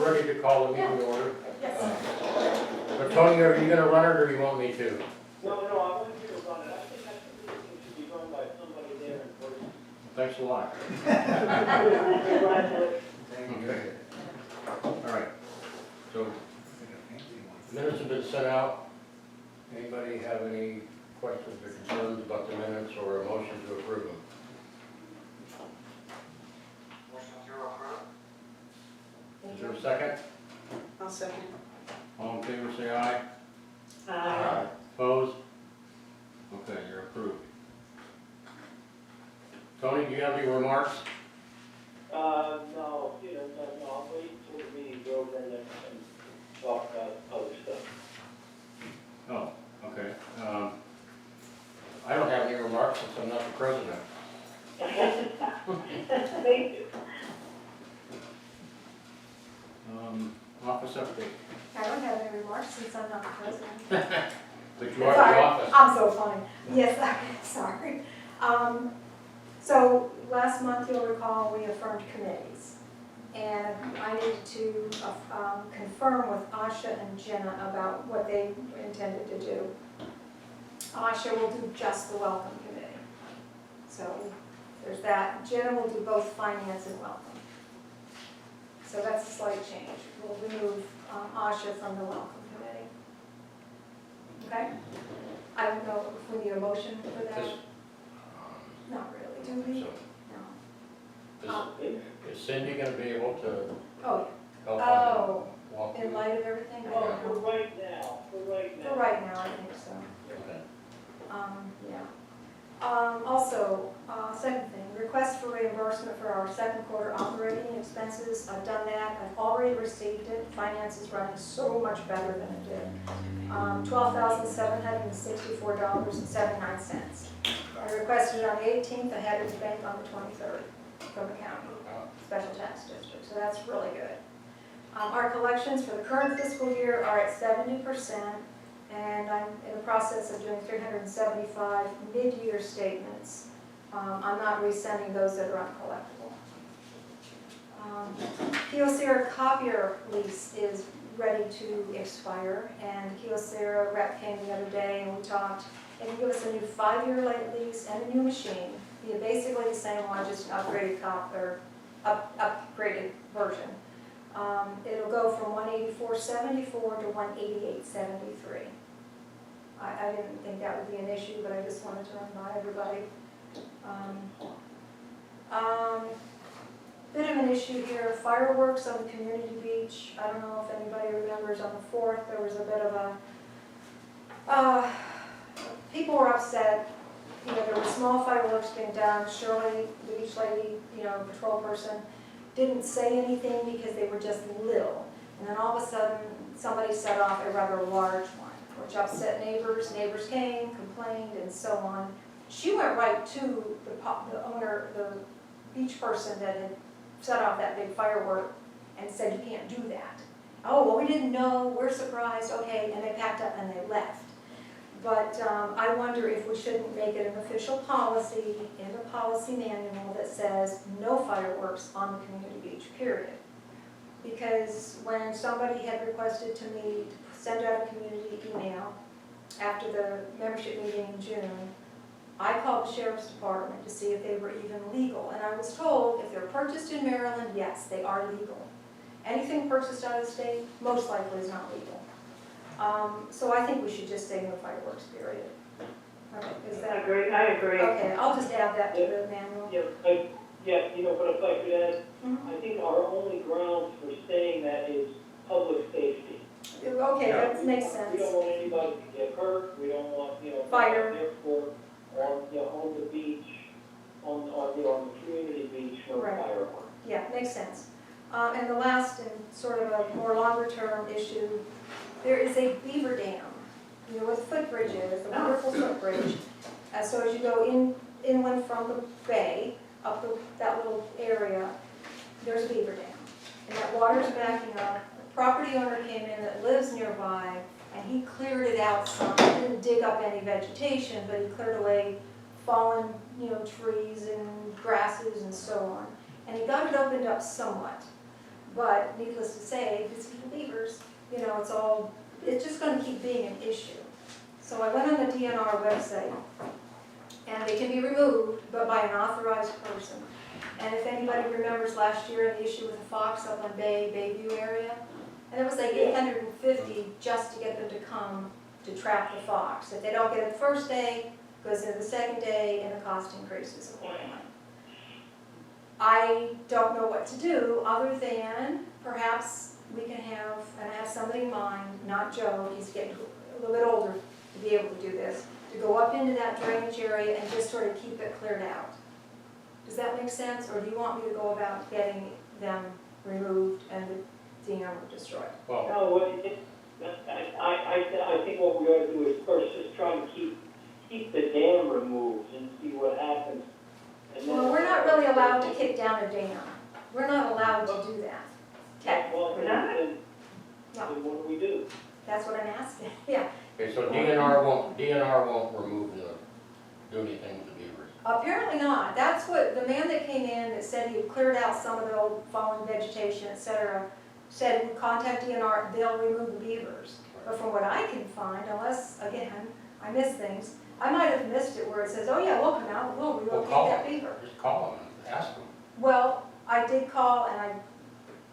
we're ready to call the meeting to order. Yes. But Tony, are you gonna run it or do you want me to? No, I want you to run it. I think that meeting should be run by somebody there in person. Thanks a lot. Congratulations. Okay. All right. So minutes have been sent out. Anybody have any questions or concerns about the minutes or a motion to approve them? Motion to approve? Is there a second? I'll second. All in favor, say aye. Aye. Opposed? Okay, you're approved. Tony, do you have any remarks? No, no, I'll wait till the meeting's over and then talk about other stuff. Oh, okay. I don't have any remarks since I'm not the president. Thank you. Office update. I don't have any remarks since I'm not the president. But you are Sorry, the office. I'm so funny. Yes, sorry. So last month, you'll recall, we affirmed committees. And I needed to confirm with Asha and Jenna about what they intended to do. Asha will do just the welcome committee. So there's that. Jenna will do both finance and welcome. So that's a slight change. We'll remove Asha from the welcome committee. Okay? I don't know if we need a motion for that. This- Not really, do we? So, No. is Cindy gonna be able to Oh, help yeah. on Oh, the walk? in light of everything, I Well, don't for know. right now, For right now, I think so. Okay. Yeah. Also, second thing, request for reimbursement for our second quarter operating expenses. I've done that, I've already received it. Finance is running so much better than it did. $12,764.79. I requested it on the 18th, I had it in the bank on the 23rd from the county, special tax district, so that's really good. Our collections for the current fiscal year are at 70%. And I'm in the process of doing 375 mid-year statements. I'm not resending those that are uncollectible. Kyocera copier lease is ready to expire, and Kyocera rep came the other day and we talked. They can give us a new 5-year lease and a new machine. Be basically the same one, just an upgraded upgraded version. It'll go from $184.74 to $188.73. I didn't think that would be an issue, but I just wanted to run by everybody. Bit of an issue here, fireworks on the community beach. I don't know if anybody remembers on the 4th, there was a bit of a, people were upset. There were small fireworks being done. Shirley, the beach lady, patrol person, didn't say anything because they were just little. And then all of a sudden, somebody set off a rather large one, which upset neighbors. Neighbors came, complained, and so on. She went right to the owner, the beach person that had set off that big firework and said, "You can't do that." "Oh, well, we didn't know, we're surprised," okay, and they packed up and they left. But I wonder if we shouldn't make it an official policy in the policy manual that says no fireworks on the community beach, period. Because when somebody had requested to me to send out a community email after the membership meeting in June, I called the sheriff's department to see if they were even legal. And I was told if they're purchased in Maryland, yes, they are legal. Anything purchased out of the state, most likely is not legal. So I think we should just say no fireworks, period. Okay, is that? I agree. Okay, I'll just add that to the manual. But if I could add, Mhm. I think our only grounds for saying that is public safety. Okay, Yeah. that makes We sense. don't want anybody to get hurt, we don't want, Fire. Therefore, on the beach, on the community beach, no Right. fireworks. Yeah, makes sense. And the last and sort of a more longer term issue, there is a beaver dam, where the footbridge is, the wonderful footbridge. So as you go inland from the bay, up that little area, there's a beaver dam. And that water's backing up. The property owner came in that lives nearby, and he cleared it out some. He didn't dig up any vegetation, but he cleared away fallen, trees and grasses and so on. And he got it opened up somewhat. But needless to say, if it's beavers, it's just gonna keep being an issue. So I went on the DNR website, and they can be removed, but by an authorized person. And if anybody remembers last year, the issue with the fox up on Bayview area, and it was like Yeah. 850 just to get them to come to trap the fox. If they don't get it the first day, it goes into the second day, and the cost increases accordingly. I don't know what to do, other than perhaps we can have, and I have somebody in mind, not Joe, he's getting a little bit older to be able to do this, to go up into that drainage area and just sort of keep it cleared out. Does that make sense, or do you want me to go about getting them removed and the dam destroyed? Well, No, I think what we ought to do is first just try and keep the dam removed and see what happens. And then- Well, we're not really allowed to kick down a dam. We're not allowed to do that. Well, We're not? then No, what do we do? that's what I'm asking, yeah. okay, so DNR won't do anything with the beavers. Apparently not. That's what, the man that came in that said he had cleared out some of the old fallen vegetation, et cetera, said he would contact DNR, they'll remove the beavers. But from what I can find, unless, again, I miss things, I might have missed it where it says, oh yeah, we'll come out, we'll relocate call that them. beaver. Just call them and ask them. Well, I did call and I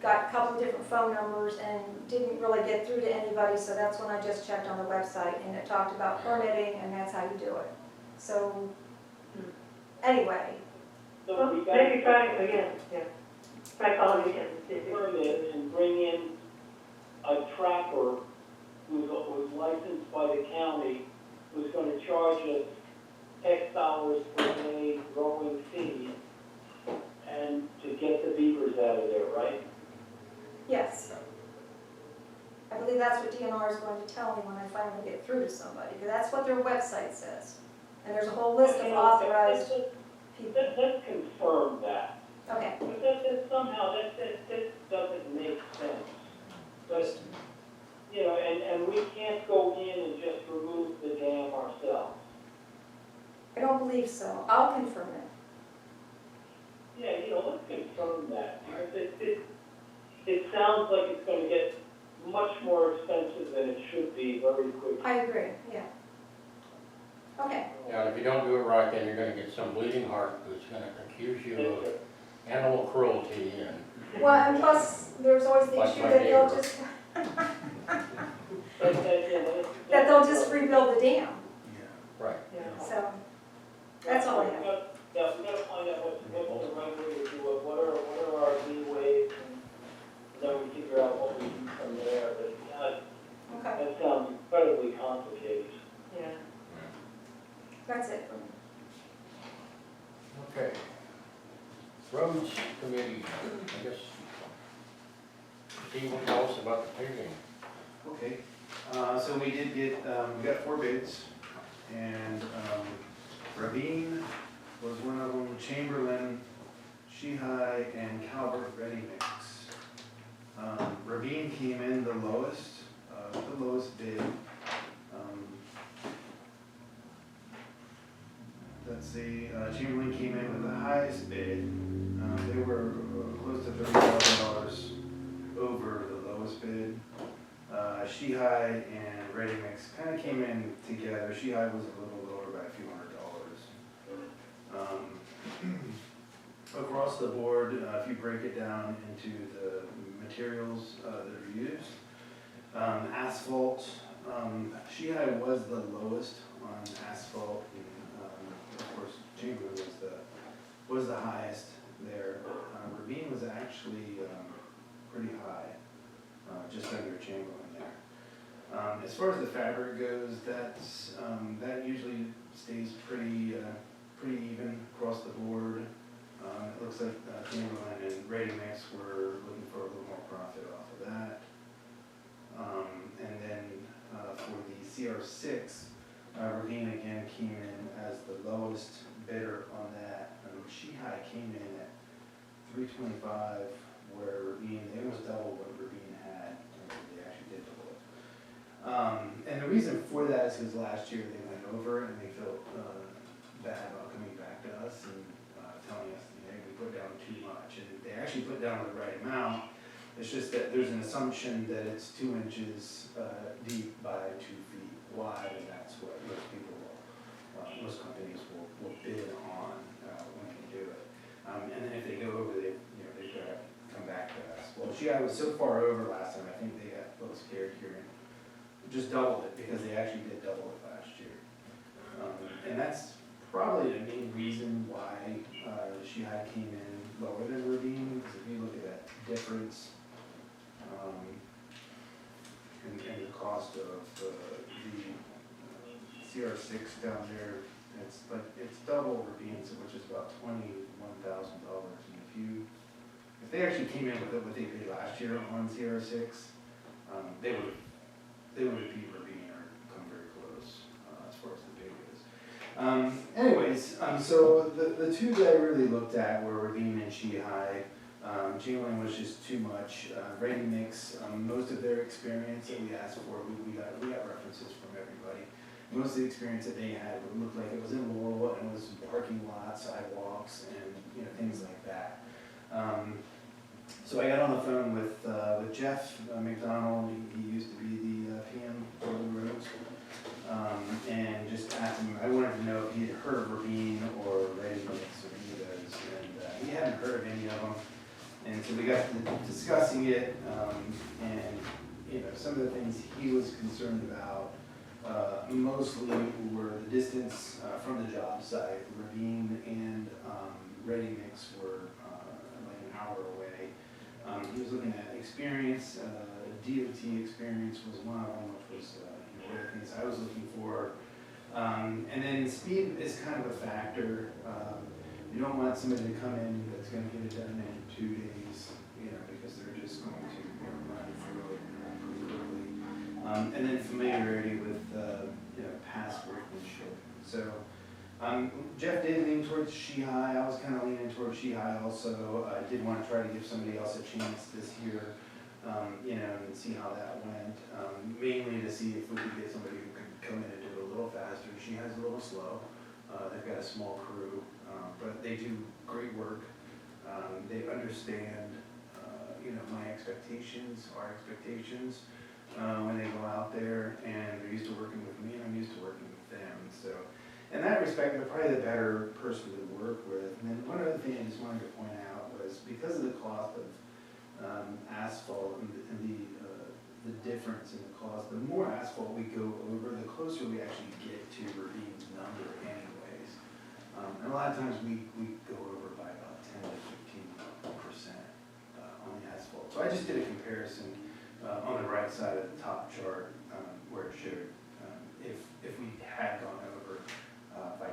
got a couple of different phone numbers and didn't really get through to anybody, so that's when I just checked on the website and it talked about permitting and that's how you do it. So, anyway, So Well, we got maybe try again, yeah. Try calling again and see if to you permit and bring in a trapper who's licensed by the county, who's gonna charge us X dollars per day growing fee, and to get the beavers out of there, right? yes. I believe that's what DNR is going to tell me when I finally get through to somebody, because that's what their website says. And there's a whole list of authorized people. Let's confirm that. Okay, But that somehow, that doesn't make sense. But, and we can't go in and just remove the dam ourselves. I don't believe so. I'll confirm it. Yeah, let's confirm that, because it sounds like it's gonna get much more expensive than it should be very quickly. I agree, yeah. Okay, Yeah, and if you don't do it right, then you're gonna get some bleeding heart who's gonna accuse you of animal cruelty and, well, and plus, there's always the Like issue my that they'll neighbor. just, That that they'll just rebuild the dam, right. yeah. so, that's all I have. Yeah, we gotta find out what's the right way to do it, what are our leeways, and then we figure out what we do from there, but Okay, that sounds incredibly complicated. Yeah. that's it for me. Okay. Roads Committee, I guess, Steve will tell us about the paving. Okay, so we did get, we got 4 bids, and Ravine was one of them, Chamberlain, Shehai, and Calvert Ready Mix. Ravine came in the lowest bid. Let's see, Chamberlain came in with the highest bid. They were close to $30,000 over the lowest bid. Shehai and Ready Mix kind of came in together. Shehai was a little lower by a few $100s. Across the board, if you break it down into the materials that are used, asphalt, Shehai was the lowest on asphalt, and of course Chamberlain was the highest there. Ravine was actually pretty high, just under Chamberlain there. As far as the fabric goes, that usually stays pretty even across the board. It looks like Chamberlain and Ready Mix were looking for a little more profit off of that. And then for the CR6, Ravine again came in as the lowest bidder on that. Shehai came in at $325, where Ravine, they almost doubled what Ravine had. They actually did double it. And the reason for that is because last year they went over and they felt bad about coming back to us and telling us, we put down too much. And they actually put down the right amount. It's just that there's an assumption that it's 2 inches deep by 2 feet wide, and that's what most people will, most companies will bid on when they do it. And then if they go over, they've got to come back to us. Well, I was so far over last time, I think they got a little scared here and just doubled it, because they actually did double it last year. And that's probably the main reason why Shihai came in lower than Ravine, because if you look at that difference, and the cost of the CR6 down there, it's double Ravine's, which is about $21,000. And if they actually came in with what they paid last year on CR6, they would have beat Ravine or come very close as far as the bid is. Anyways, so the two that I really looked at were Ravine and Shihai. Jingling was just too much. Ready Mix, most of their experience that we asked for, we got references from everybody. Most of the experience that they had would look like it was in Laurel and it was parking lots, sidewalks, and things like that. So I got on the phone with Jeff McDonald. He used to be the PM for the roads, and just asked him. I wanted to know if he had heard of Ravine or Ready Mix or any of those, and he hadn't heard of any of them. And so we got to discussing it, and some of the things he was concerned about mostly were the distance from the job site. Ravine and Ready Mix were like an hour away. He was looking at experience. DOT experience was one of them, which was one of the things I was looking for. And then speed is kind of a factor. You don't want somebody to come in that's going to get it done in 2 days, because they're just going to run through it pretty quickly. And then familiarity with past workmanship. So Jeff did lean towards Shihai. I was kind of leaning towards Shihai also. I did want to try to give somebody else a chance this year, and see how that went. Mainly to see if we could get somebody who could come in and do it a little faster. Shihai's a little slow. They've got a small crew, but they do great work. They understand, my expectations, our expectations, when they go out there, and they're used to working with me, and I'm used to working with them. So, in that respect, they're probably the better person to work with. And then one other thing I just wanted to point out was because of the cost of asphalt and the difference in the cost, the more asphalt we go over, the closer we actually get to Ravine's number anyways. And a lot of times we go over by about 10 to 15% on the asphalt. So I just did a comparison on the right side of the top chart where it showed if we had gone over by 10%.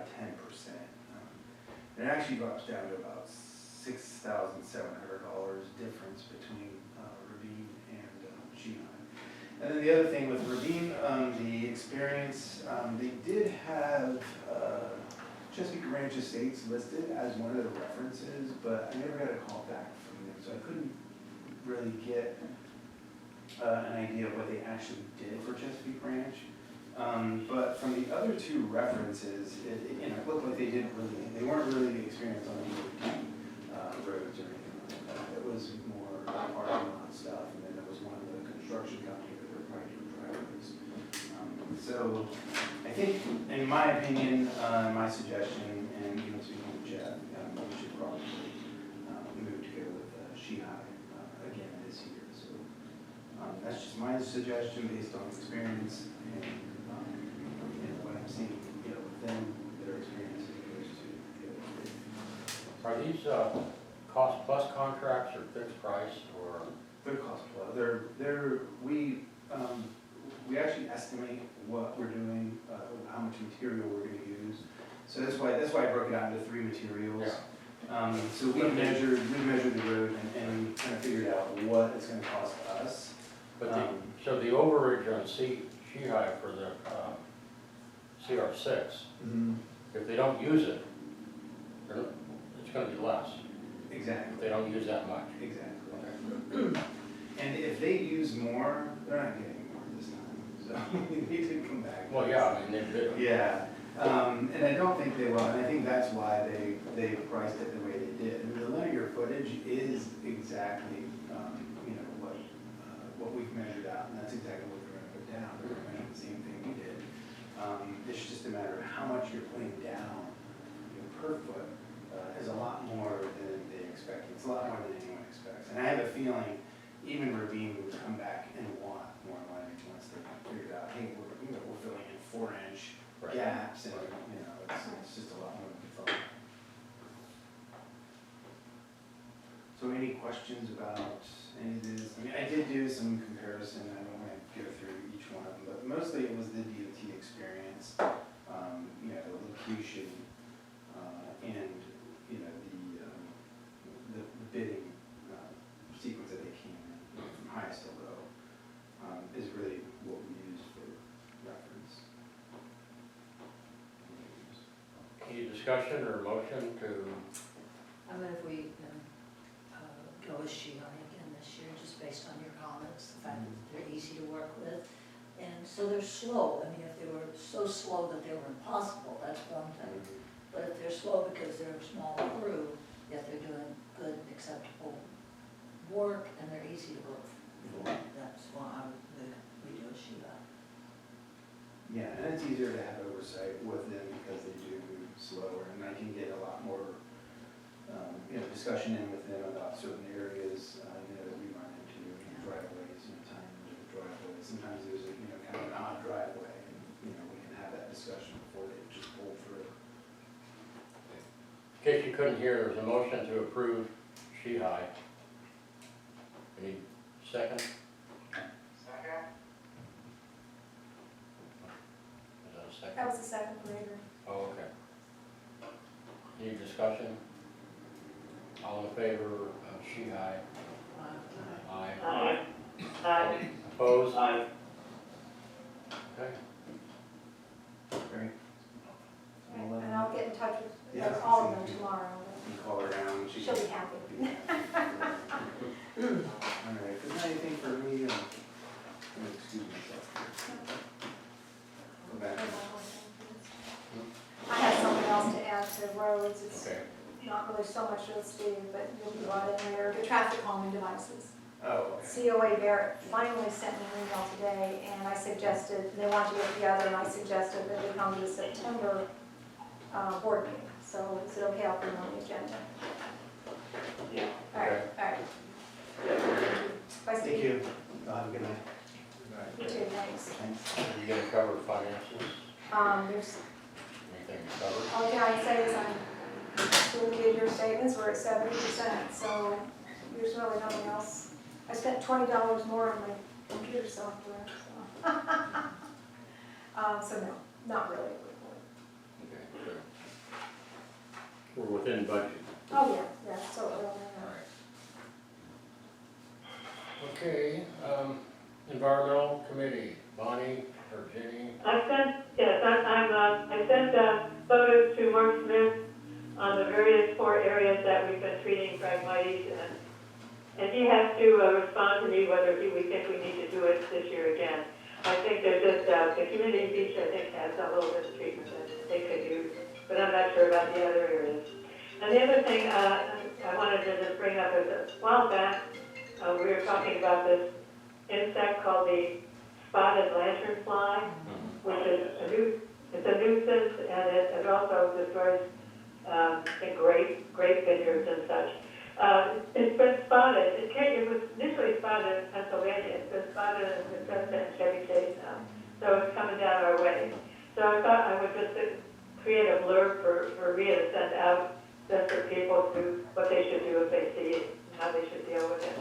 It actually drops down to about $6,700 difference between Ravine and Shihai. And then the other thing with Ravine, the experience, they did have Chesapeake Ranch Estates listed as one of the references, but I never got a call back from them, so I couldn't really get an idea of what they actually did for Chesapeake Ranch. But from the other two references, it looked like they weren't really experienced on any roads or anything like that. It was more parking lot stuff, and then there was one of the construction company that were trying to do driveways. So I think, in my opinion, my suggestion, and even speaking with Jeff, we should probably move to go with Shihai again this year. So that's just my suggestion based on experience and what I'm seeing, with them, their experience as opposed to the other. Are these cost plus contracts or fixed price or? They're cost plus. We actually estimate what we're doing, how much material we're going to use. So that's why I broke it out into 3 materials. Yeah. So we measured the road and kind of figured out what it's going to cost us. But so the overage on Shihai for the CR6, if they don't use it, it's going to be less. Exactly. If they don't use that much. Exactly. Okay. And if they use more, they're not getting more this time. So they need to come back. Well, yeah, I mean, they Yeah. And I don't think they will, and I think that's why they priced it the way they did. I mean, the linear footage is exactly, we've measured out, and that's exactly what they're gonna put down, they're gonna measure the same thing we did. It's just a matter of how much you're putting down, you know, per foot, is a lot more than they expected, it's a lot more than anyone expects. And I have a feeling, even Ravine would come back and want more money once they figured out, hey, we're filling in 4-inch Right. gaps, and, you know, it's just a lot more than we thought. So any questions about any of this? I mean, I did do some comparison, I don't want to go through each one of them, but mostly it was the DOT experience, you know, the location, and, you know, the bidding sequence that they came in, from highest to low, is really what we use for reference. Any discussion or motion to, I mean, if we go with Sheila again this year, just based on your comments, the fact that they're easy to work with. And so they're slow. I mean, if they were so slow that they were impossible, that's one thing. But if they're slow because they're a small crew, yet they're doing good, acceptable work, and they're easy to work for, that's why we do Sheila. Yeah, and it's easier to have oversight with them because they do move slower, and I can get a lot more, you know, discussion in with them about certain areas, you know, that we run into, driveways, you know, timing of the driveway. Sometimes there's a, you know, kind of an odd driveway, and, you know, we can have that discussion before they just pull through. in case you couldn't hear, there's a motion to approve Shihai. Any second? Second. Is that a second? That was the second grader. Oh, okay. Any discussion? All in favor of Shihai? Aye. Aye. Aye. Opposed? Aye. Okay. Great. And I'll get in touch with Yeah, all of them tomorrow. You call her down, she She'll be happy. All right, if there's anything for me, I'm gonna excuse myself. Go back. I have something else to add to roads. It's Okay. not really so much with Steve, but you'll be brought in there, the traffic calming devices. Oh, okay. COA Barrett finally sent me an email today, and I suggested, and they want to get together, and I suggested that they come to the September board meeting. So is it okay, I'll put it on the agenda? Yeah. All right, all right. Bye, Thank Steve. you. Have a good night. You too, thanks. Thanks. Are you gonna cover finances? There's, Anything to cover? all I can say is I'm doing good your statements, we're at 70%, so there's really nothing else. I spent $20 more on my computer software, so. So no, not really a report. Okay, so we're within budget. Oh, yeah, so early, All right. Okay, environmental committee, Bonnie or Jenny? I sent photos to Mark Smith on the various 4 areas that we've been treating phragmites, and he has to respond to me whether we think we need to do it this year again. I think there's just, the community beach, I think, has a little bit of treatment that they could use, but I'm not sure about the other areas. And the other thing I wanted to just bring up is a while back, we were talking about this insect called the spotted lanternfly, which is it's a nuisance, and it also destroys the grape vineyards and such. It's been spotted. It was initially spotted in Pennsylvania. It's been spotted in Bethesda and Chevy Chase now. So it's coming down our way. So I thought I would just create a blurb for Rhea to send out just for people to what they should do if they see it, and how they should deal with it.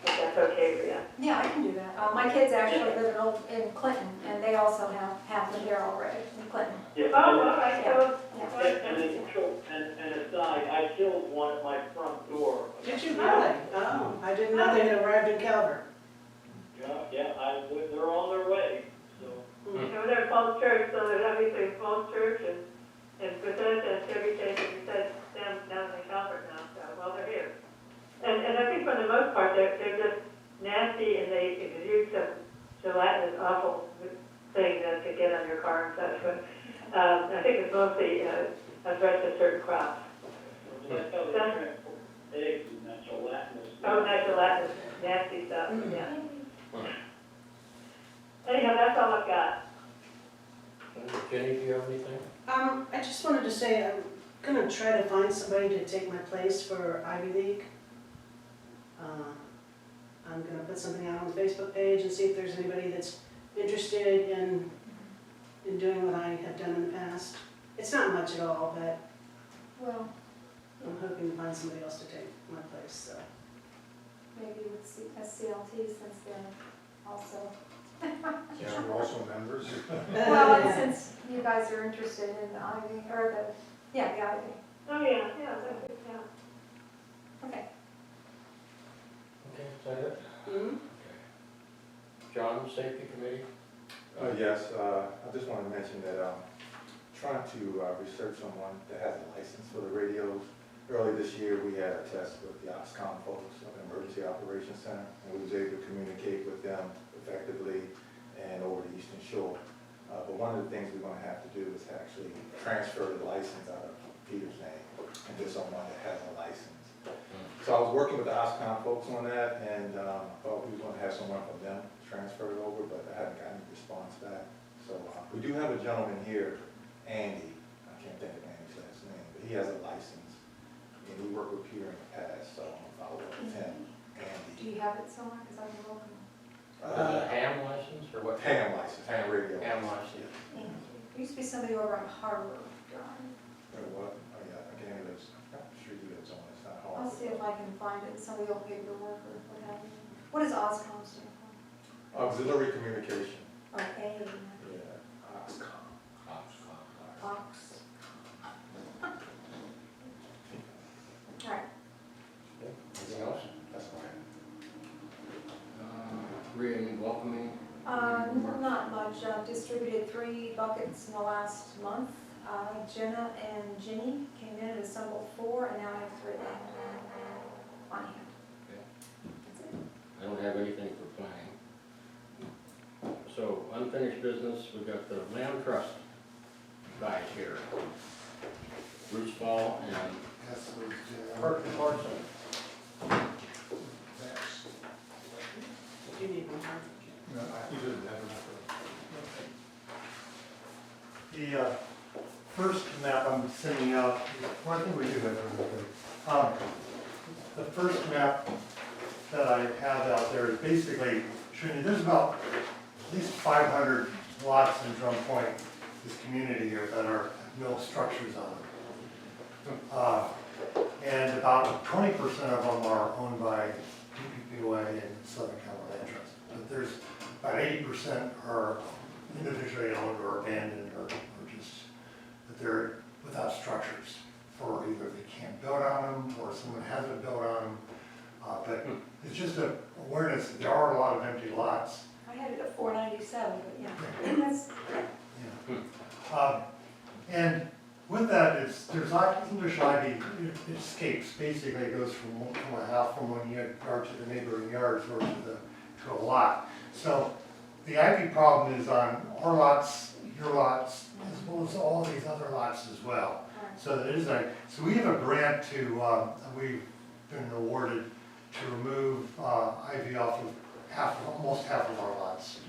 If that's okay, Rhea. Yeah, I can do that. My kids actually live in Clinton, and they also have them there already, in Clinton. Yeah, Oh, all right, so. and aside, I killed one at my front door. Did you really? Oh, I didn't know they had arrived in Calvert. Yeah, they're on their way, so. And they're at Falls Church, so there's obviously Falls Church and Bethesda and Chevy Chase, and you said down in Calvert now, so, well, they're here. And I think for the most part, they're just nasty, and they exude some gelatinous, awful thing that could get on your car and such, but I think it's mostly a threat to certain crops. That's how they transport eggs and that gelatinous. Oh, that gelatinous, nasty stuff, yeah. Jenny, do you have anything? I just wanted to say, I'm gonna try to find somebody to take my place for Ivy League. I'm gonna put something out on the Facebook page and see if there's anybody that's interested in doing what I have done in the past. It's not much at all, but Well, I'm hoping to find somebody else to take my place, so. maybe with SCLT since they're also, Yeah, we're also members. well, and since you guys are interested in the Ivy, or the Ivy. Oh, yeah, yeah. Okay. Okay, is that it? Mhm. John, Safety Committee? Yes, I just want to mention that I'm trying to research someone that has a license for the radios. Early this year, we had a test with the OXCOM folks of the Emergency Operations Center, and we was able to communicate with them effectively and over the Eastern Shore. But one of the things we're going to have to do is actually transfer the license out of Peter's name into someone that has a license. So I was working with the OSCOM folks on that, and I thought we was going to have someone from them transfer it over, but I haven't gotten any response back. So we do have a gentleman here, Andy, I can't think of Andy's last name, but he has a license, and we worked with Peter in the past, so I'm going to follow up with him, Do Andy. you have it somewhere? Because I'm looking. Ham license or what? Ham license, ham radio. Ham license. There used to be somebody over on Harbor Drive. What? Oh, yeah, again, he lives, I'm sure he lives on, it's not hard. I'll see if I can find it, some of the old paperwork or what have you. What does OSCOM stand for? Auxiliary communication. Oh, A. Yeah, OXCOM. Ox. All right. Anything else? That's fine. Welcoming? Not much. I've distributed 3 buckets in the last month. Jenna and Ginny came in and assembled 4, and now I have 3 on hand. That's it. I don't have anything for planning. So unfinished business, we've got the land trust guys here. Bruce Fall and Yes, Kirk Carson. Do you need one? No, you didn't have The first map I'm sending out, well, I think we do have it. The first map that I have out there is basically showing you, there's about at least 500 lots in Drum Point, this community here, that are mill structures on them. And about 20% of them are owned by DPPOA and Southern California Land Trust. But there's about 80% are individually owned or abandoned or just that they're without structures, for either they can't build on them or someone hasn't built on them. But it's just an awareness that there are a lot of empty lots. I had it at 497, but yeah, that's, Yeah. And with that, there's English ivy, it escapes, basically it goes from a half from one yard to the neighboring yards or to a lot. So the ivy problem is on our lots, your lots, as well as all these other lots as well. So that is so we have a grant to, we've been awarded to remove ivy off of almost half of our lots,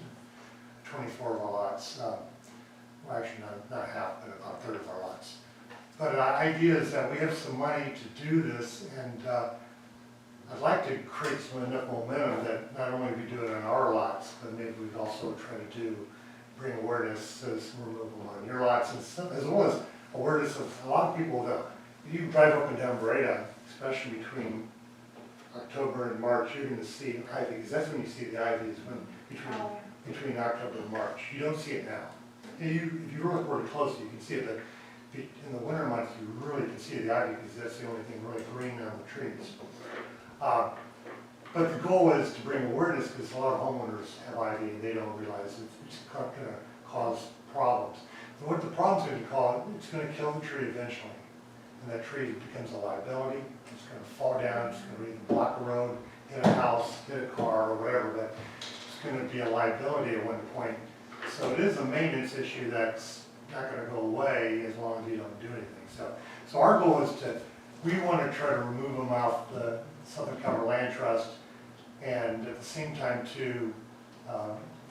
24 of our lots. Well, actually not half, but about a third of our lots. But the idea is that we have some money to do this, and I'd like to create some enough momentum that not only we do it on our lots, but maybe we'd also try to bring awareness to some removal on your lots, and some, as well as awareness of a lot of people that, you drive up and down Beretta, especially between October and March, you're gonna see ivy, because that's when you see the ivy, is when, between October and March. You don't see it now. If you look really closely, you can see it, but in the winter months, you really can see the ivy, because that's the only thing really green on the trees. But the goal is to bring awareness, because a lot of homeowners have ivy and they don't realize it's going to cause problems. And what the problem's going to cause, it's going to kill the tree eventually. And that tree becomes a liability, it's going to fall down, it's going to either block a road, hit a house, hit a car, or whatever, but it's going to be a liability at one point. So it is a maintenance issue that's not going to go away as long as you don't do anything. So our goal is we want to try to remove them off the Southern California Land Trust, and at the same time to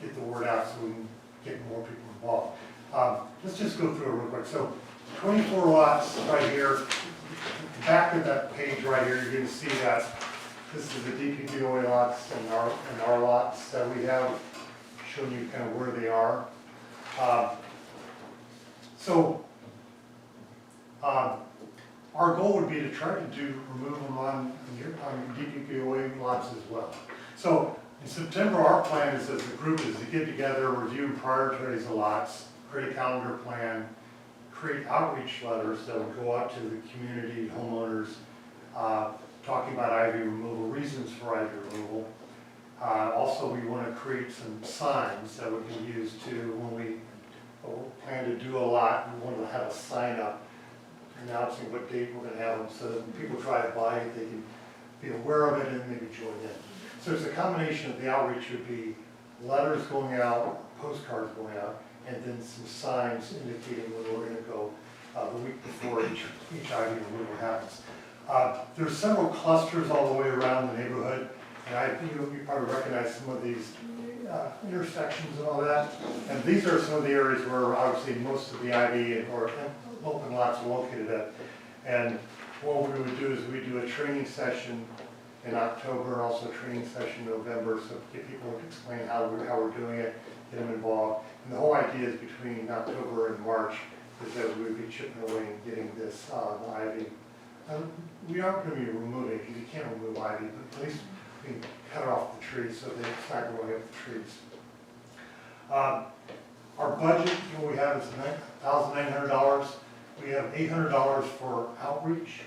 get the word out so we can get more people involved. Let's just go through it real quick. So 24 lots right here. Back of that page right here, you're gonna see that this is the DPPOA lots and our lots that we have, showing you kind of where they are. Our goal would be to try to remove them on DPPOA lots as well. So in September, our plan is as a group is to get together, review and prioritize the lots, create a calendar plan, create outreach letters that would go out to the community homeowners, talking about ivy removal, reasons for ivy removal. Also, we want to create some signs that we can use to, when we plan to do a lot, we want to have a sign up announcing what date we're going to have them, so that when people drive by, they can be aware of it and maybe join in. So it's a combination of the outreach would be letters going out, postcards going out, and then some signs indicating when we're going to go the week before each ivy removal happens. There's several clusters all the way around the neighborhood, and you probably recognize some of these intersections and all that. And these are some of the areas where obviously most of the ivy or open lots are located at. And what we would do is we do a training session in October and also a training session in November, so get people to explain how we're doing it, get them involved. And the whole idea is between October and March is that we would be chipping away and getting this the ivy. We aren't going to be removing it because you can't remove ivy, but at least we can cut off the trees so they start growing up the trees. Our budget, what we have is $1,900. We have $800 for outreach,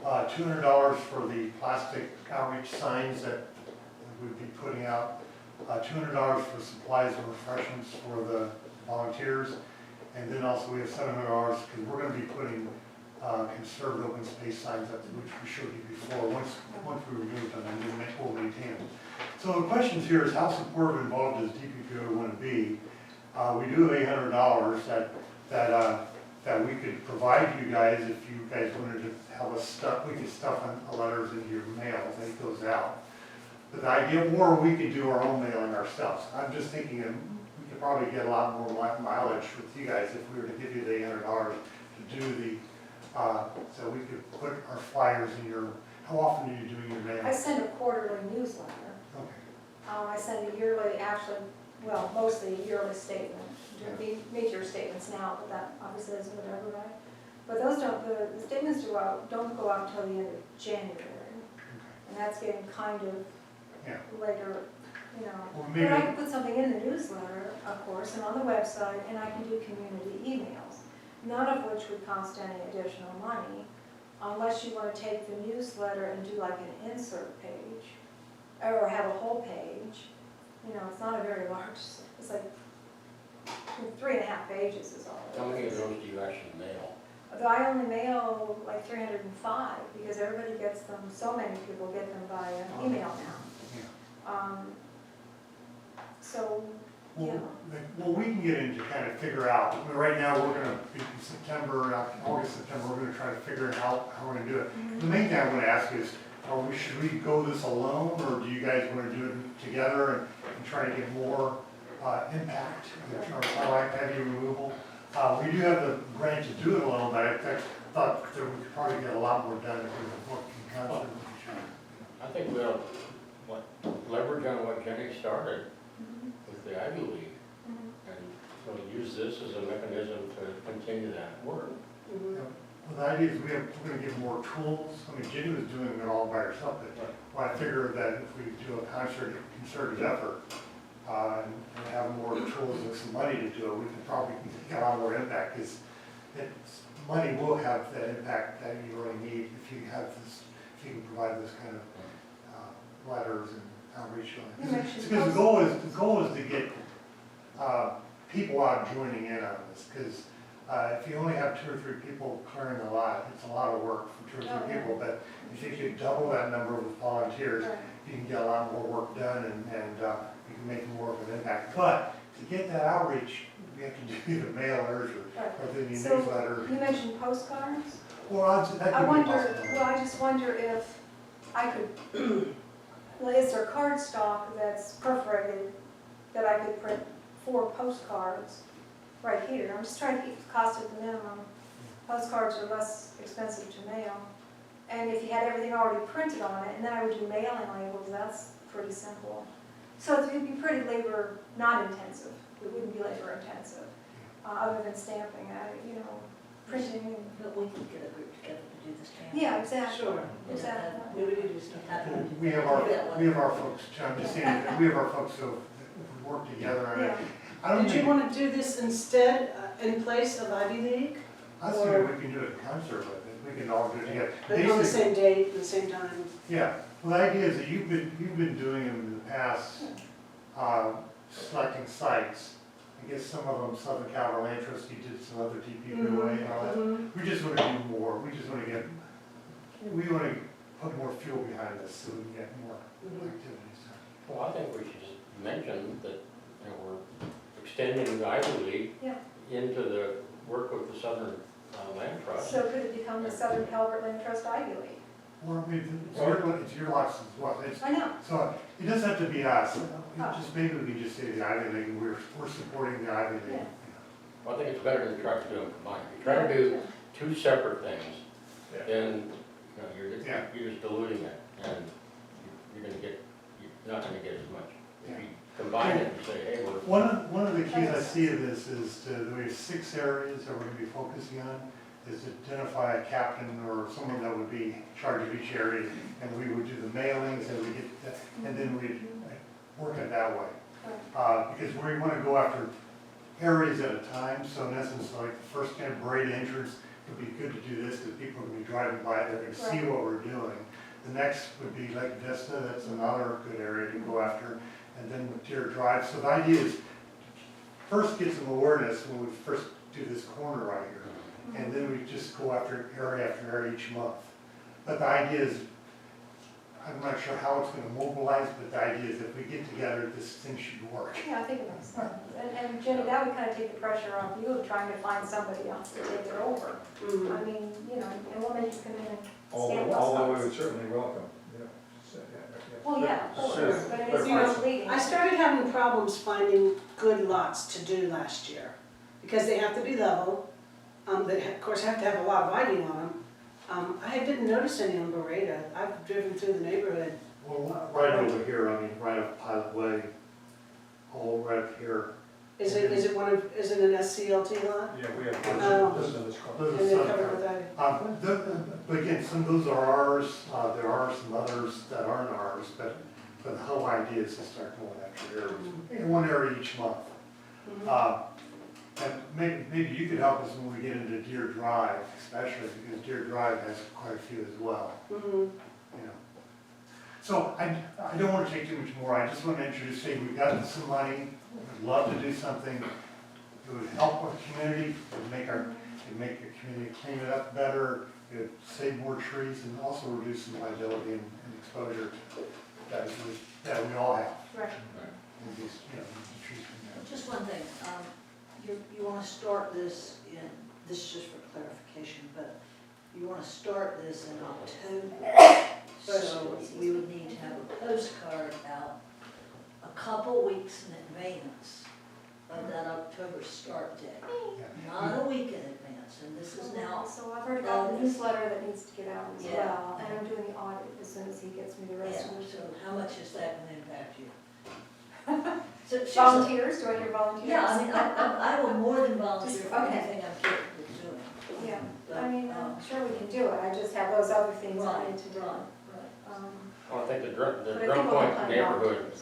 $200 for the plastic outreach signs that we'd be putting out, $200 for supplies and refreshments for the volunteers, and then also we have $700 because we're going to be putting conserved open space signs up, which we showed you before. Once we remove them, and we'll maintain them. So the questions here is how supportive and involved does DPPO want to be? We do have $800 that we could provide you guys if you guys wanted to have us stuff. We could stuff on letters into your mail that it goes out. But the idea, or we could do our own mailing ourselves. I'm just thinking we could probably get a lot more mileage with you guys if we were to give you the $800 to do the. So we could put our flyers in your. How often are you doing your mail? I send a quarterly newsletter. Okay. I send a yearly, actually, well, mostly a yearly statement. There'd be major statements now, but that obviously isn't whatever, right? But those the statements don't go out until the end of January. And that's getting kind of later, you know. Well, maybe. But I can put something in the newsletter, of course, and on the website, and I can do community emails, none of which would cost any additional money, unless you want to take the newsletter and do like an insert page, or have a whole page. You know, it's not a very large, it's like 3.5 pages is all. How many of those do you actually mail? Though I only mail like 305 because everybody gets them, so many people get them by email now. So, yeah. Well, we can get into kind of figure out. I mean, right now, we're going to be in September, August, September. We're going to try to figure out how we're going to do it. Mm-hmm. The main thing I want to ask is, should we go this alone, or do you guys want to do it together and try to get more impact or ivy removal? We do have the grant to do it alone, but I thought that we could probably get a lot more done if we were working in concert with each other. I think we'll leverage on what Jenny started with the Ivy League, and so use this as a mechanism to continue that work. Well, the idea is we're going to give more tools. I mean, Jenny was doing it all by herself, but I figured that if we do a concerted effort and have more tools and some money to do it, we can probably get a lot more impact, because money will have that impact that you really need if you have this, if you can provide this kind of letters and outreach. Because the goal is to get people out joining in on this, because if you only have 2 or 3 people clearing a lot, it's a lot of work for 2 or 3 people. But if you could double that number with volunteers, you can get a lot more work done, and you can make more of an impact. But to get that outreach, we have to do the mailers or the newsletter. You mentioned postcards. Well, that could be possible. Well, I just wonder if I could, well, is there cardstock that's perforated that I could print 4 postcards right here. I'm just trying to keep the cost at the minimum. Postcards are less expensive to mail. And if you had everything already printed on it, and then I would do mailing labels, that's pretty simple. So it would be pretty labor, not intensive. It wouldn't be labor intensive, other than stamping at it, you know, printing and. But we could get a group together to do this campaign. Yeah, exactly. Sure. Exactly. Yeah, we do stuff. We have our folks, I'm just saying, that we have our folks who work together on it. Yeah. I don't Did you think, want to do this instead, in place of Ivy League? I think we can do it in concert with it, we can all do it together. But on the Basically- same date, at the same time? Yeah, well, the idea is that you've been doing them in the past, selecting sites. I guess some of them, Southern Cal Land Trust, you did some other DPPOA and all that. Mhm. We just want to do more, we want to put more fuel behind this so we can get more Mhm. activities. Well, I think we should just mention that, you know, we're extending the Ivy League Yeah. into the work with the Southern Land Trust. So could it become the Southern Calvert Land Trust Ivy League? Or maybe it's your license as well. I know. So it doesn't have to be us. Oh. Just maybe we can just say the Ivy League, and we're supporting the Ivy League. Yeah. Well, I think it's better than try to do them combined. If you try to do two separate things, then, you know, Yeah. you're just diluting it, and you're not gonna get as much. If you combine it and say, hey, we're, One of the keys I see of this is we have 6 areas that we're gonna be focusing on, is to identify a captain or someone that would be in charge of each area, and we would do the mailings, and we get, and then we'd work it that way. Because we wanna go after areas at a time, so in essence, like the first kind of parade entrance, it would be good to do this, because people are gonna be driving by, they're gonna see what we're doing. The next would be Lake Vista, that's another good area to go after, and then with Deer Drive. So the idea is, first get some awareness when we first do this corner right here, and then we just go after area each month. But the idea is, I'm not sure how it's gonna mobilize, but the idea is if we get together, this thing should work. Yeah, I think it makes sense. And Jenny, that would kind of take the pressure off you of trying to find somebody else to take it over. Mhm. I mean, you know, and we'll make you come in and Although stand we those would certainly welcome, yeah. Well, yeah, of course, Sure. but it is You know, misleading. I started having problems finding good lots to do last year, because they have to be level, they of course have to have a lot of lighting on them. I didn't notice any on Beretta, I've driven through the neighborhood. Well, right over here, I mean, right up Pilot Way, all right up here. Is it an SCLT lot? Yeah, we have, Oh. this is this call. Those And are they're some- covered with that? But again, some of those are ours, there are some others that aren't ours, but the whole idea is to start going after areas, in one area each month. Mhm. And maybe you could help us when we get into Deer Drive, especially because Deer Drive has quite a few as well, Mhm. you know. So I don't want to take too much more, I just want to introduce, say, we've got some money, we'd love to do something, it would help our community, it would make our community clean it up better, it would save more trees and also reduce some liability and exposure that we all have. Right. And these, you know, these trees can Just one thing, you want to start this this is just for clarification, but you want to start this in October. So we would need to have a postcard out a couple weeks in advance of that October start date, Yeah. not a week in advance, and this is now, So I've already got the newsletter that needs to get out as Yeah. well, and I'm doing the audit as soon as he gets me the rest of so it. how much is that going to impact you? So, seriously, Volunteers, do I hear volunteers? yeah, I mean, I will more than volunteer Just- for okay. anything I'm capable of doing. Yeah, But, I mean, I'm sure we can do it, I just have those other things I need to do. Right. well, I think the Drum But I think Drum we'll Point plan it neighborhood,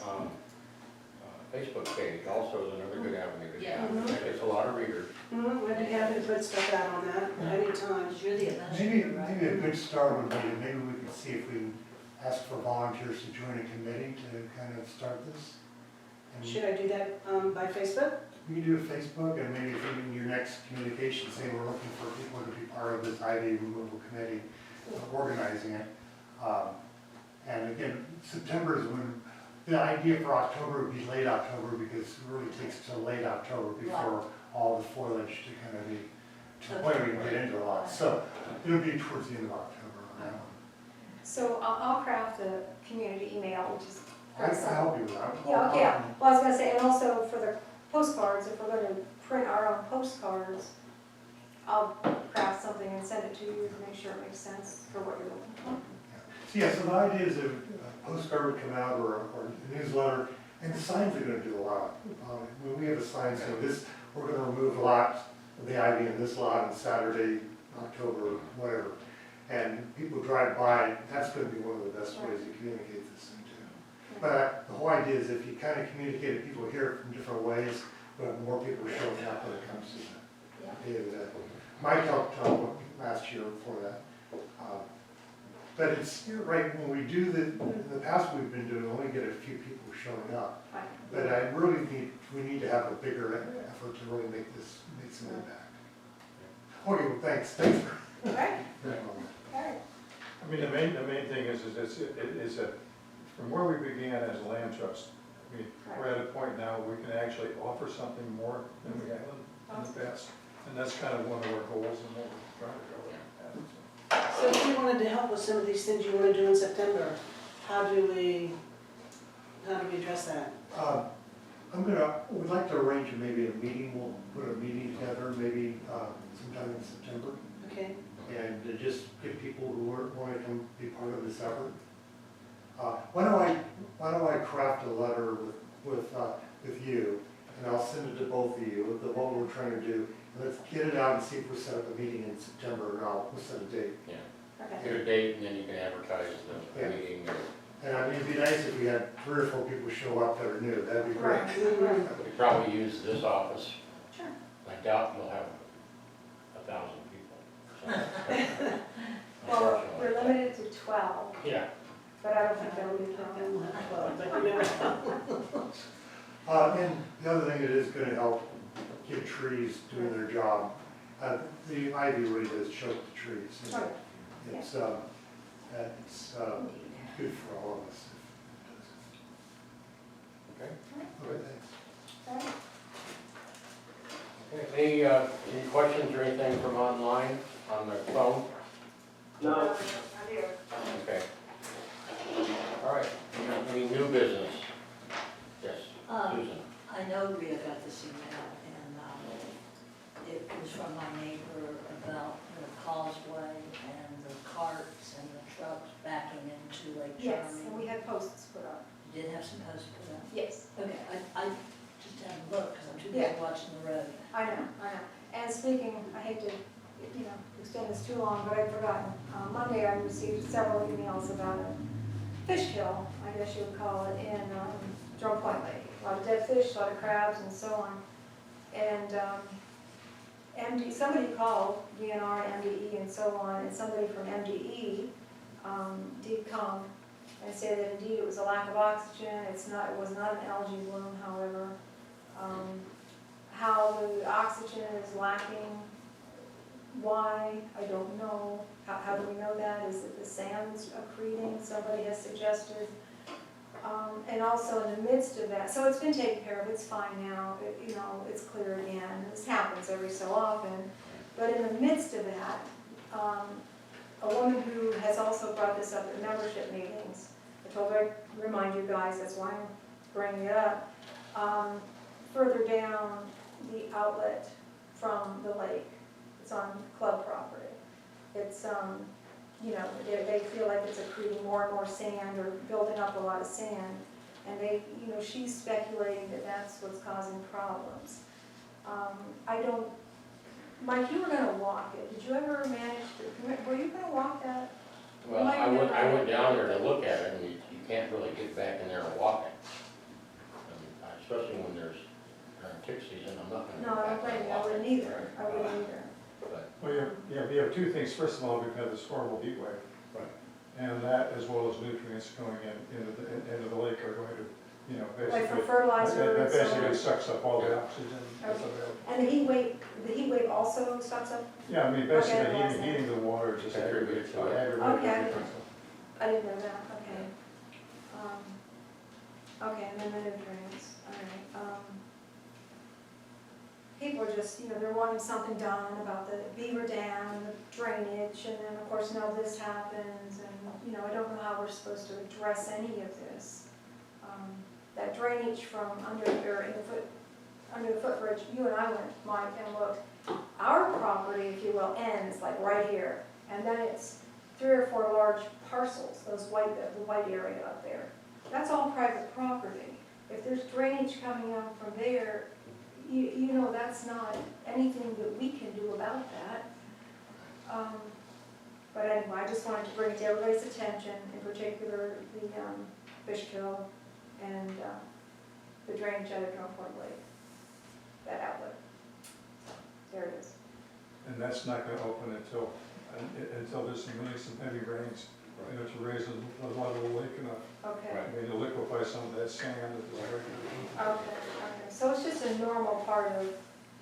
Facebook page also is another good avenue to get. Yeah. It gets a lot of readers. Mhm, I'd be happy to put stuff out on that anytime. Because you're the Maybe, administrator, right? maybe a good start would be, maybe we could see if we can ask for volunteers to join a committee to kind of start this. And Should I do that by Facebook? we can do a Facebook, and maybe if in your next communication, say we're looking for people to be part of this ID removal committee, organizing it. And again, September is when, the idea for October would be late October, because it really takes till late October before all the foliage to kind of be, to the point we can get into a lot. So it'll be towards the end of October on that one. So I'll craft a community email, which is I'll help you with that. Yeah, okay, well, I was gonna say, and also for the postcards, if we're gonna print our own postcards, I'll craft something and send it to you to make sure it makes sense for what you're looking for. So yeah, so the idea is that a postcard would come out or a newsletter, and the signs are gonna do a lot. When we have a sign saying this, we're gonna remove a lot of the ivy in this lot on Saturday, October, whatever. And people drive by, that's gonna be one of the best ways to communicate this thing too. But the whole idea is if you kind of communicate it, people hear it from different ways, we'll have more people showing up when it comes to the day of the day. Mike helped last year before that. But it's, you're right, when we do in the past we've been doing, we only get a few people showing up. Right. But we need to have a bigger effort to really make some impact. Okay, well, thanks for. Right, Yeah. okay. I mean, the main thing is that from where we began as a land trust, I mean, we're at a point now where we can actually offer something more than we have in the past. And that's kind of one of our goals and what we're trying to go at. So if you wanted to help with some of these things you want to do in September, how do we address that? We'd like to arrange maybe a meeting, we'll put a meeting together, maybe sometime in September. Okay, And to just get people who want to come be part of this effort. Why don't I craft a letter with you, and I'll send it to both of you, with what we're trying to do. And let's get it out and see if we'll set up a meeting in September, and we'll set a date. Yeah, Okay. get a date and then you can advertise the Yeah. meeting. And I mean, it'd be nice if we had 3 or 4 people show up that are new, that'd be great. Right. We could probably use this office. Sure. I doubt you'll have 1,000 people. So, Well, we're unfortunately. limited to 12, Yeah, but I don't think that'll be a problem. but you never know. And the other thing that is gonna help get trees doing their job, the ivy really does choke the trees. Right. It's good for all of us. okay. Okay, thanks. Okay. Okay, any questions or anything from online, on the phone? No, Okay. All right, any new business? Yes, Susan. I know Rhea got this email, and it was from my neighbor about the causeway and the carts and the trucks backing into Lake Yes, and we Charming. had posts put up. You did have some posts put up? Yes, Okay, I just haven't looked, because I'm too Yeah. busy watching the road. I know. And speaking, I hate to, extend this too long, but I'd forgotten. Monday I received several emails about a fish kill, I guess you would call it, in Drum Point Lake. A lot of dead fish, a lot of crabs and so on. And somebody called DNR, MDE and so on, and somebody from MDE did come and say that indeed it was a lack of oxygen. It was not an algae bloom, however. How the oxygen is lacking, why, I don't know. How do we know that? Is it the sands accreting, somebody has suggested? And also in the midst of that, so it's been taken care of, it's fine now, it's clear again. This happens every so often. But in the midst of that, a woman who has also brought this up at membership meetings, I told her I'd remind you guys, that's why I'm bringing it up. Further down the outlet from the lake, it's on club property. It's, they feel like it's accreting more and more sand or building up a lot of sand. And she's speculating that that's what's causing problems. Mike, you were gonna walk it. Did you ever manage were you gonna walk that? Well, I went down there to look at it, and you can't really get back in there and walk it. Especially when there's tick season, I'm not gonna. No, I don't blame you, I wouldn't either, But, Well, we have two things. First of all, we've had this horrible heat wave. Right. And that, as well as nutrients going into the lake are going to, basically. Like for fertilizer That and so basically on. sucks up all the oxygen that's Okay. available. And the heat wave also sucks up? Yeah, I mean, Okay, basically well, that's heating the water just Contributes aggravates to it. aggravates Okay. it. I didn't know that, okay. Okay, and then the nutrients, all right. People are just, they're wanting something done about the beaver dam and the drainage, and then of course now this happens, and, I don't know how we're supposed to address any of this. That drainage from under, or in the under the footbridge, you and I went, Mike, and looked. Our property, if you will, ends like right here, and then it's 3 or 4 large parcels, the white area up there. That's all private property. If there's drainage coming out from there, you know, that's not anything that we can do about that. But anyway, I just wanted to bring it to everybody's attention, in particular the fish kill and the drainage out of Drum Point Lake, that outlet. There it is. And that's not gonna open until there's some heavy rains, you know, to raise the level of the lake enough. Okay. Right. I mean, to liquefy some of that sand that is already. Okay. So it's just a normal part of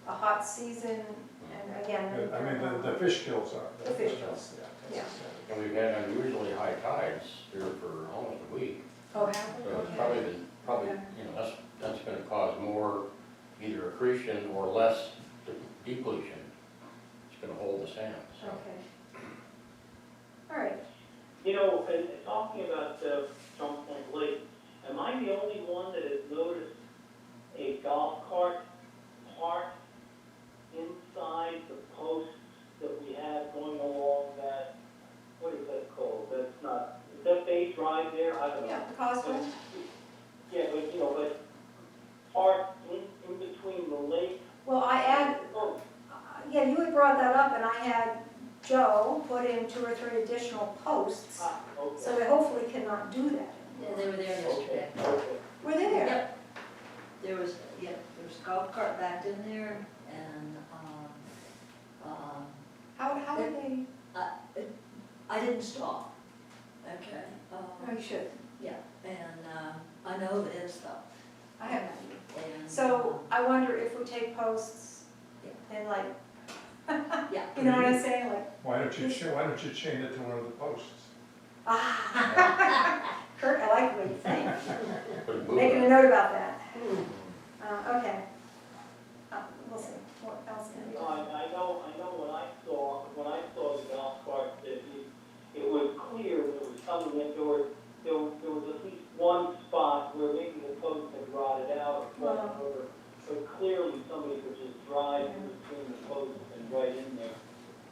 a hot season, and again. I mean, the fish kills are. The fish kills. Yeah. And we've had unusually high tides here for almost a week. Oh, have we? So it's Okay. probably, you know, that's gonna cause more either accretion or less depletion. It's gonna hold the sand, so. Okay. All right. You know, and talking about Drum Point Lake, am I the only one that has noticed a golf cart parked inside the posts that we have going along that, what is that called? That's not, is that Bay Drive there? I don't know. Yeah, the causeway. Yeah, but, you know, but parked in between the lake. Well, Oh, yeah, you had brought that up, and I had Joe put in 2 or 3 additional posts, okay. so they hopefully cannot do that. Yeah, they were there yesterday. Okay. Were they there? Yep. There was a golf cart backed in there, and, How did they, I didn't stop, okay? no, you should. Yeah, and, I know that it's though, I haven't. and. So I wonder if we take posts and like, Yeah. you know what I'm saying, like, Why don't you chain it to one of the posts? Kurt, I like what you think. Put a move Making a on. note about that. Okay. We'll see, what else can we No, do? I know when I saw the golf cart, that it was clear that it was coming in, there was at least one spot where maybe the post had rotted out, Wow. but clearly somebody could just drive in between the posts and right in there.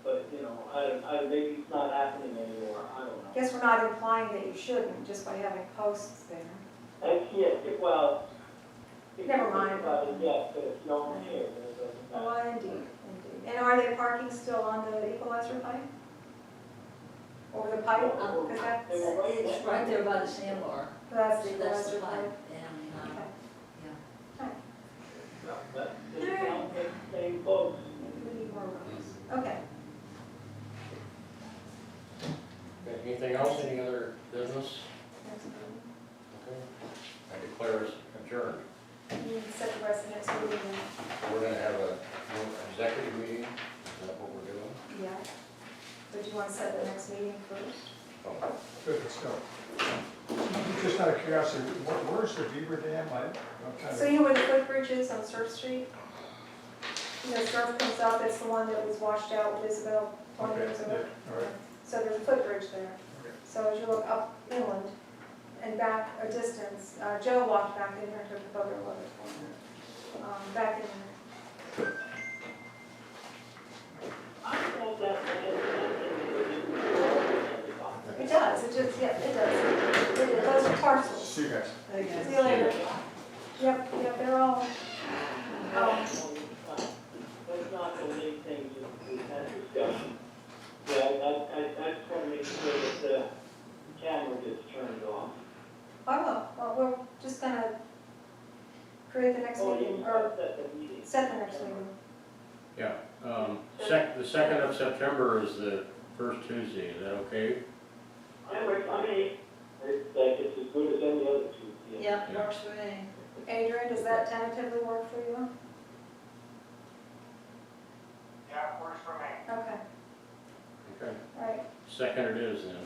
But, you know, maybe it's not happening anymore, I don't know. Guess we're not implying that you shouldn't, just by having posts there. Well. if Never you think mind. about it, yes, but if you don't care, then it doesn't matter. Well, indeed. And are they parking still on the equalizer pipe? Over the pipe? Because that's, It's right there by the sandbar. that's the That's equalizer the pipe, pipe. and, Okay. yeah. But they don't take the same post. We need more roads. Okay. Okay, anything else, any other business? Next meeting. Okay. I declare us adjourned. You can set the rest of next meeting. So we're gonna have a executive meeting, is that what we're doing? Yeah. But do you want to set the next meeting first? Oh, Good, let's go. Just out of curiosity, where's the beaver dam? I'm kind So of, you know where the footbridge is on Surf Street? You know, Surf comes up, it's the one that was washed out with Isabel 20 okay, years yeah, ago. all right. So there's a footbridge there. Okay. So as you look up inland and back a distance, Joe walked back in there and took a photo of it for me. Back in there. I thought that It does, it just, yeah, it does. Those are parcels. See you guys. See you later. Yep, they're all, That's not the main thing we had discussion. Yeah, I just want to make sure that the camera gets turned off. I will. Well, we're just gonna create the next meeting, or Set the meeting. set the next meeting. yeah, the 2nd of September is the first Tuesday, is that okay? That works for me. It's like, it's as good as any other two. Yeah, works for me. Adrian, does that tentatively work for you? Yeah, works for me. Okay, Okay, all right. 2nd it is then.